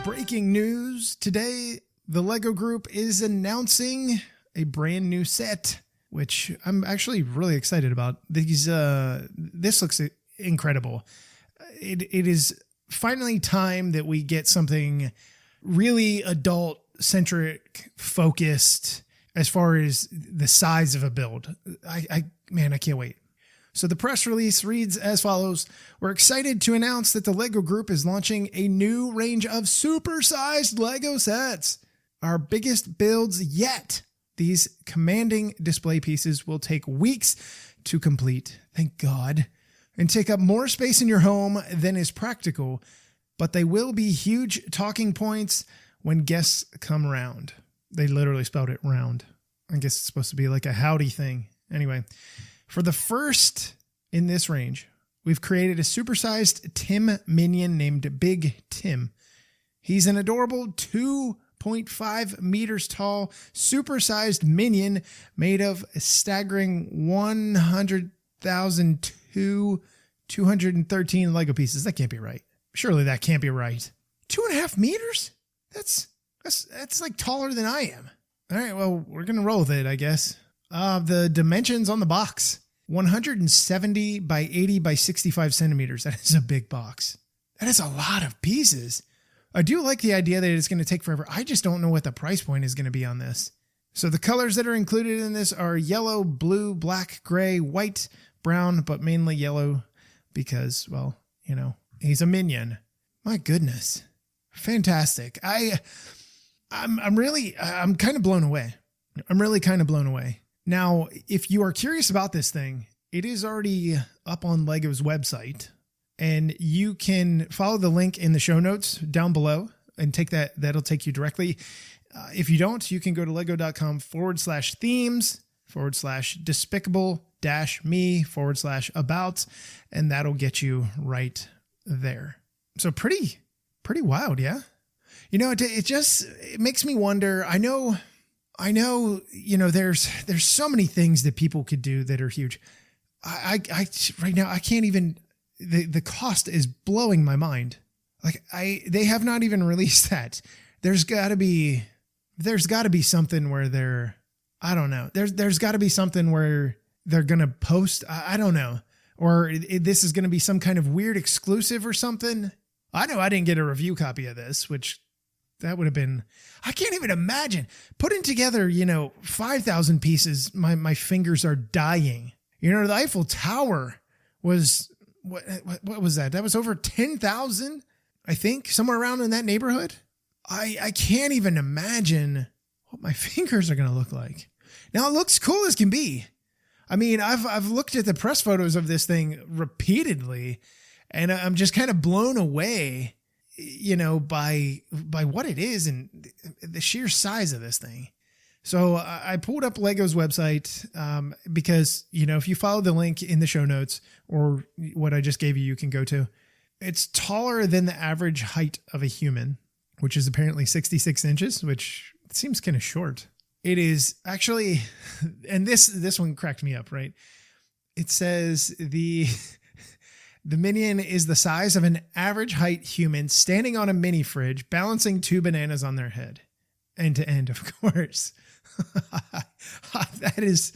breaking news. Today, the LEGO Group is announcing a brand new set, which I'm actually really excited about. This looks incredible. It is finally time that we get something really adult-centric, focused as far as the size of a build. I can't wait. So the press release reads as follows. We're excited to announce that the LEGO Group is launching a new range of supersized LEGO sets. Our biggest builds yet. These commanding display pieces will take weeks to complete, thank God, and take up more space in your home than is practical, but they will be huge talking points when guests come around. They literally spelled it round. I guess it's supposed to be like a howdy thing. Anyway, for the first in this range, we've created a supersized Tim minion named Big Tim. He's an adorable 2.5 meters tall, supersized minion made of a staggering 100,213 Lego pieces. That can't be right. Surely that can't be right. 2.5 meters? That's like taller than I am. All right, well, we're going to roll with it, I guess. The dimensions on the box, 170 by 80 by 65 centimeters. That is a big box. That is a lot of pieces. I do like the idea that it's going to take forever. I just don't know what the price point is going to be on this. So the colors that are included in this are yellow, blue, black, gray, white, brown, but mainly yellow because, well, you know, he's a minion. My goodness. Fantastic. I'm kind of blown away. I'm really kind of blown away. Now, if you are curious about this thing, it is already up on LEGO's website, and you can follow the link in the show notes down below and take that. That'll take you directly. If you don't, you can go to lego.com/themes/despicable-me/about, and that'll get you right there. So pretty wild. Yeah. You know, it makes me wonder. I know, you know, there's so many things that people could do that are huge. I right now, I can't even, the cost is blowing my mind. Like they have not even released that. There's gotta be something where I don't know. There's gotta be something where they're going to post. I don't know. Or this is going to be some kind of weird exclusive or something. I know I didn't get a review copy of this, which that would have been, I can't even imagine putting together, 5,000 pieces. My fingers are dying. The Eiffel Tower was, what was that? That was over 10,000, I think, somewhere around in that neighborhood. I can't even imagine what my fingers are going to look like. Now it looks cool as can be. I mean, I've looked at the press photos of this thing repeatedly, and I'm just kind of blown away, by what it is and the sheer size of this thing. So I pulled up LEGO's website because, if you follow the link in the show notes or what I just gave you, you can go to. It's taller than the average height of a human, which is apparently 66 inches, which seems kind of short. It is actually, and this one cracked me up, right? It says the minion is the size of an average height human standing on a mini fridge, balancing 2 bananas on their head. End to end, of course. That's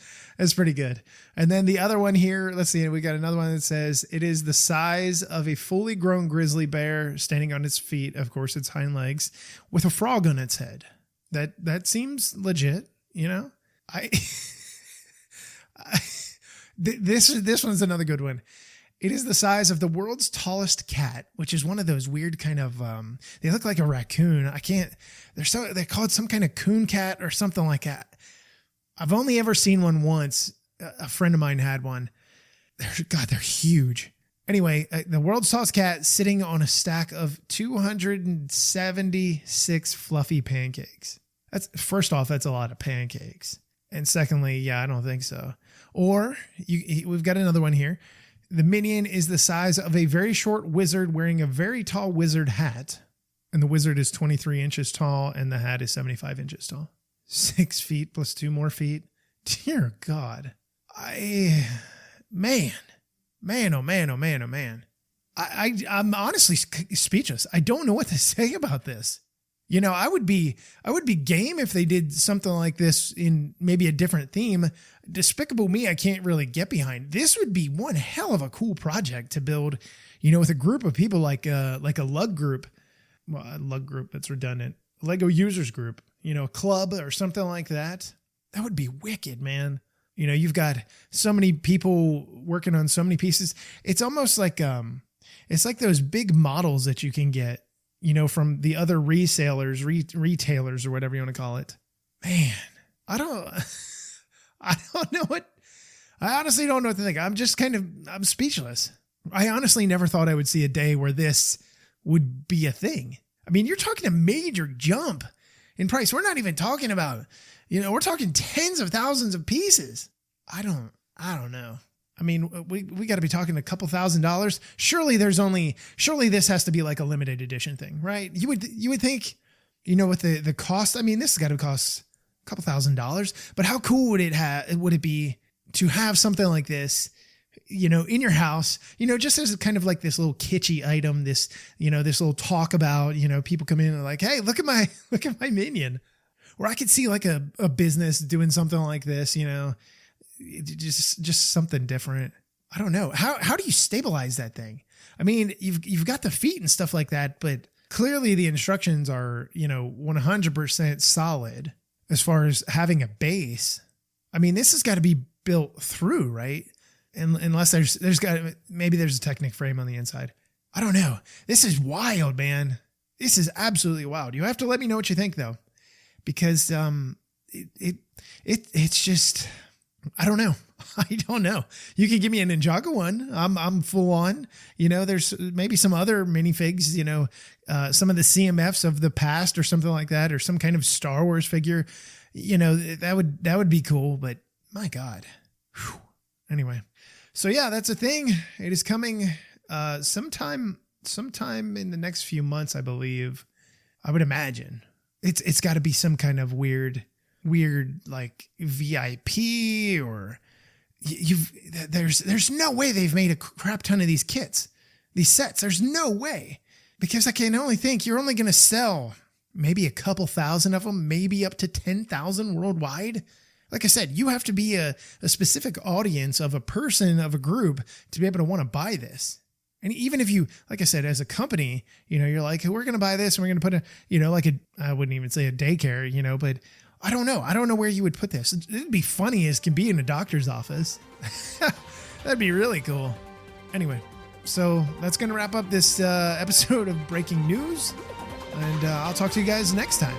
pretty good. And then the other one here, let's see, we got another one that says it is the size of a fully grown grizzly bear standing on its feet, of course, its hind legs, with a frog on its head. That seems legit, This one's another good one. It is the size of the world's tallest cat, which is one of those weird kind of, they look like a raccoon. They're called some kind of coon cat or something like that. I've only ever seen one once. A friend of mine had one. They're huge. Anyway, the world's tallest cat sitting on a stack of 276 fluffy pancakes. First off, that's a lot of pancakes. And secondly, yeah, I don't think so. Or we've got another one here. The minion is the size of a very short wizard wearing a very tall wizard hat. And the wizard is 23 inches tall and the hat is 75 inches tall. 6 feet plus 2 more feet. Dear God. Man, oh man. I'm honestly speechless. I don't know what to say about this. I would be game if they did something like this in maybe a different theme. Despicable Me, I can't really get behind. This would be one hell of a cool project to build, with a group of people like a lug group. Well, a lug group, that's redundant. Lego users group, a club or something like that. That would be wicked, man. You've got so many people working on so many pieces. It's almost like, it's like those big models that you can get, from the other resellers, retailers, or whatever you want to call it. Man, I don't know I honestly don't know what to think. I'm speechless. I honestly never thought I would see a day where this would be a thing. I mean, you're talking a major jump in price. We're not even talking about, we're talking tens of thousands of pieces. I don't know. I mean, we got to be talking a couple $1,000s. Surely this has to be like a limited edition thing, right? You would think, with the cost. I mean, this has got to cost a couple $1,000, but how cool would it be to have something like this, in your house, just as kind of like this little kitschy item, this little talk about, people come in and like, hey, look at my minion. Or I could see like a business doing something like this, just something different. I don't know. How do you stabilize that thing? I mean, you've got the feet and stuff like that, but clearly the instructions are, 100% solid as far as having a base. I mean, this has got to be built through, right? And unless there's a Technic frame on the inside. I don't know. This is wild, man. This is absolutely wild. You have to let me know what you think though, because it's just, I don't know. I don't know. You can give me a Ninjago one. I'm full on. There's maybe some other minifigs, some of the CMFs of the past or something like that, or some kind of Star Wars figure. That would be cool. But my God. Whew. Anyway, so yeah, that's a thing. It is coming sometime in the next few months, I believe. I would imagine it's got to be some kind of weird like VIP, or there's no way they've made a crap ton of these kits, these sets. There's no way, because I can only think you're only going to sell maybe a couple thousand of them, maybe up to 10,000 worldwide. Like I said, you have to be a specific audience of a person, of a group, to be able to want to buy this. And even if you, like I said, as a company, you're like, we're going to buy this and we're going to put I wouldn't even say a daycare, but I don't know. I don't know where you would put this. It'd be funny as can be in a doctor's office. That'd be really cool. Anyway, so that's going to wrap up this episode of Breaking News. And I'll talk to you guys next time.